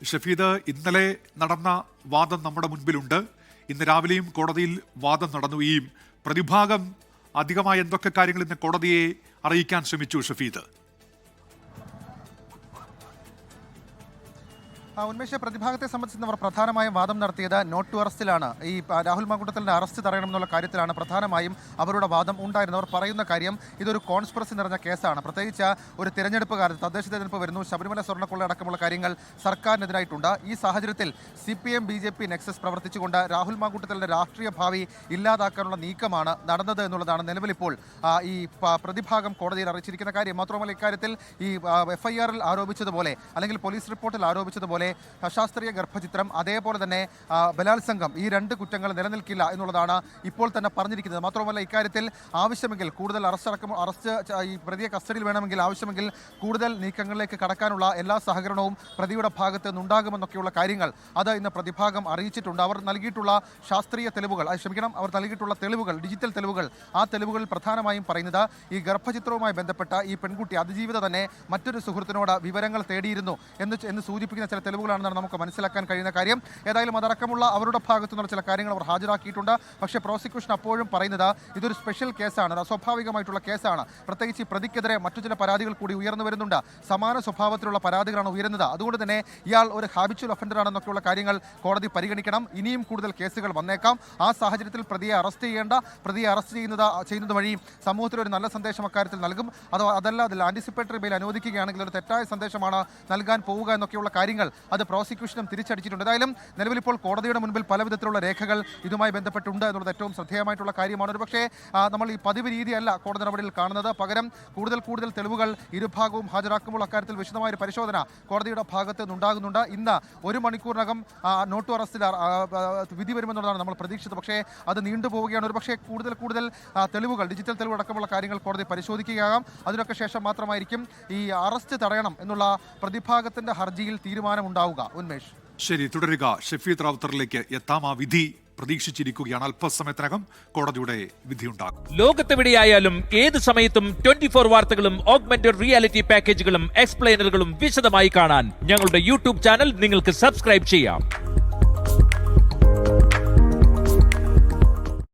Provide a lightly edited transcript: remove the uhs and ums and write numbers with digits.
ഷഫീദ്, ഇന്നലെ നടന്ന വാദം നമ്മുടെ മുൻപിലുണ്ട്. ഇന്ന് രാവിലെയും കോടതിയിൽ വാദം നടന്നു. ഈ പ്രതിഭാഗം അധികമായി എന്തൊക്കെ കാര്യങ്ങൾ ഇന്ന് കോടതിയെ അറിയിക്കാൻ ശ്രമിച്ചു ഷഫീദ്? ഉന്മേഷ, പ്രതിഭാഗത്തെ സംബന്ധിച്ച് അവർ പ്രധാനമായും വാദം നടത്തിയത് നോട്ട് ടു അറസ്റ്റിലാണ്. ഈ രാഹുൽ മാങ്കൂട്ടത്തലിന്റെ അറസ്റ്റ് തടയണമെന്നുള്ള കാര്യത്തിലാണ് പ്രധാനമായും അവരുടെ വാദം ഉണ്ടായിരുന്നത്. അവർ പറയുന്ന കാര്യം ഇതൊരു കോൺസ്പിറസി നിറഞ്ഞ കേസാണ്. പ്രത്യേകിച്ച് ഒരു തിരഞ്ഞെടുപ്പ് കാലത്ത്, തദ്ദേശ തിരഞ്ഞെടുപ്പ് വരുന്നു, ശബരിമല സ്വർണ്ണക്കൊള്ള അടക്കമുള്ള കാര്യങ്ങൾ സർക്കാരിനെതിരായിട്ടുണ്ട്. ഈ സാഹചര്യത്തിൽ CPM BJP നെക്സസ് പ്രവർത്തിച്ചുകൊണ്ട് രാഹുൽ മാങ്കൂട്ടത്തലിന്റെ രാഷ്ട്രീയ ഭാവി ഇല്ലാതാക്കാനുള്ള നീക്കമാണ് നടന്നത് എന്നുള്ളതാണ് നിലവിലിപ്പോൾ ഈ പ്രതിഭാഗം കോടതിയിൽ അറിയിച്ചിരിക്കുന്ന കാര്യം. മാത്രമല്ല, ഇക്കാര്യത്തിൽ ഈ FIR-ൽ ആരോപിച്ചതുപോലെ അല്ലെങ്കിൽ പോലീസ് റിപ്പോർട്ടിൽ ആരോപിച്ചതുപോലെ അശാസ്ത്രീയ ഗർഭചിത്രം, അതേപോലെ തന്നെ ബലാത്സംഗം, ഈ രണ്ട് കുറ്റങ്ങൾ നിലനിൽക്കില്ല എന്നുള്ളതാണ് ഇപ്പോൾ തന്നെ പറഞ്ഞിരിക്കുന്നത്. മാത്രമല്ല, ഇക്കാര്യത്തിൽ ആവശ്യമെങ്കിൽ കൂടുതൽ അറസ്റ്റ് ഈ പ്രതിയെ കസ്റ്റഡിയിൽ വേണമെങ്കിൽ ആവശ്യമെങ്കിൽ കൂടുതൽ നീക്കങ്ങളിലേക്ക് കടക്കാനുള്ള എല്ലാ സഹകരണവും പ്രതിയുടെ ഭാഗത്ത് നിന്നുണ്ടാകുമെന്നൊക്കെയുള്ള കാര്യങ്ങൾ അത് ഇന്ന് പ്രതിഭാഗം അറിയിച്ചിട്ടുണ്ട്. അവർ നൽകിയിട്ടുള്ള ശാസ്ത്രീയ തെളിവുകൾ, അവർ നൽകിയിട്ടുള്ള തെളിവുകൾ, ഡിജിറ്റൽ തെളിവുകൾ, ആ തെളിവുകളിൽ പ്രധാനമായും പറയുന്നത് ഈ ഗർഭചിത്രവുമായി ബന്ധപ്പെട്ട ഈ പെൺകുട്ടി അതിജീവിത തന്നെ മറ്റൊരു സുഹൃത്തിനോട് വിവരങ്ങൾ തേടിയിരുന്നു എന്ന് സൂചിപ്പിക്കുന്ന ചില തെളിവുകളാണെന്നാണ് നമുക്ക് മനസ്സിലാക്കാൻ കഴിയുന്ന കാര്യം. ഏതായാലും അതടക്കമുള്ള അവരുടെ ഭാഗത്തു നിന്നുള്ള ചില കാര്യങ്ങൾ അവർ ഹാജരാക്കിയിട്ടുണ്ട്. പക്ഷേ പ്രോസിക്യൂഷൻ അപ്പോഴും പറയുന്നത് ഇതൊരു സ്പെഷ്യൽ കേസാണ്, അസ്വാഭാവികമായിട്ടുള്ള കേസാണ്. പ്രത്യേകിച്ച് ഈ പ്രതിക്കെതിരെ മറ്റു ചില പരാതികൾ കൂടി ഉയർന്നു വരുന്നുണ്ട്. സമാന സ്വഭാവത്തിലുള്ള പരാതികളാണ് ഉയരുന്നത്. അതുകൊണ്ട് തന്നെ ഇയാൾ ഒരു ഹാബിച്വൽ ഒഫൻഡർ ആണെന്നൊക്കെയുള്ള കാര്യങ്ങൾ കോടതി പരിഗണിക്കണം. ഇനിയും കൂടുതൽ കേസുകൾ വന്നേക്കാം. ആ സാഹചര്യത്തിൽ പ്രതിയെ അറസ്റ്റ് ചെയ്യുന്നത് വഴി സമൂഹത്തിൽ ഒരു നല്ല സന്ദേശം അക്കാര്യത്തിൽ നൽകും. അതല്ല അതിൽ ആന്റിസിപ്പേറ്ററി ബെയിൽ അനുവദിക്കുകയാണെങ്കിൽ ഒരു തെറ്റായ സന്ദേശമാണ് നൽകാൻ പോവുക എന്നൊക്കെയുള്ള കാര്യങ്ങൾ അത് പ്രോസിക്യൂഷനും തിരിച്ചടിച്ചിട്ടുണ്ട്. ഏതായാലും നിലവിൽ ഇപ്പോൾ കോടതിയുടെ മുൻപിൽ പല വിധത്തിലുള്ള രേഖകൾ ഇതുമായി ബന്ധപ്പെട്ടുണ്ട് എന്നുള്ളത് ഏറ്റവും ശ്രദ്ധേയമായിട്ടുള്ള കാര്യമാണ്. ഒരുപക്ഷേ നമ്മൾ ഈ പതിവ് രീതിയല്ല കോടതി നടപടിയിൽ കാണുന്നത്. പകരം കൂടുതൽ തെളിവുകൾ ഇരുഭാഗവും ഹാജരാക്കുമ്പോൾ അക്കാര്യത്തിൽ വിശദമായ ഒരു പരിശോധന കോടതിയുടെ ഭാഗത്ത് നിന്നുണ്ടാകുന്നുണ്ട്. ഇന്ന് 1 മണിക്കൂറിനകം നോട്ട് ടു അറസ്റ്റിൽ വിധി വരുമെന്നുള്ളതാണ് നമ്മൾ പ്രതീക്ഷിച്ചത്. പക്ഷേ അത് നീണ്ടുപോവുകയാണ്. ഒരുപക്ഷേ കൂടുതൽ തെളിവുകൾ, ഡിജിറ്റൽ തെളിവ് അടക്കമുള്ള കാര്യങ്ങൾ കോടതി പരിശോധിക്കുകയാകാം. അതിനൊക്കെ ശേഷം മാത്രമായിരിക്കും ഈ അറസ്റ്റ് തടയണം എന്നുള്ള പ്രതിഭാഗത്തിന്റെ ഹർജിയിൽ തീരുമാനമുണ്ടാവുക. ഉന്മേഷ്, ശരി, തുടരുക. ഷഫീദ് റാവുത്തറിലേക്ക് എത്താം. ആ വിധി പ്രതീക്ഷിച്ചിരിക്കുകയാണ്. അല്പസമയത്തിനകം കോടതിയുടെ വിധിയുണ്ടാകും. ലോകത്തെവിടെയായാലും ഏത് സമയത്തും 24 വാർത്തകളും ഓഗ്മെന്റഡ് റിയാലിറ്റി പാക്കേജുകളും എക്സ്പ്ലെയിനറുകളും വിശദമായി കാണാൻ ഞങ്ങളുടെ YouTube ചാനൽ നിങ്ങൾക്ക് സബ്സ്ക്രൈബ് ചെയ്യാം.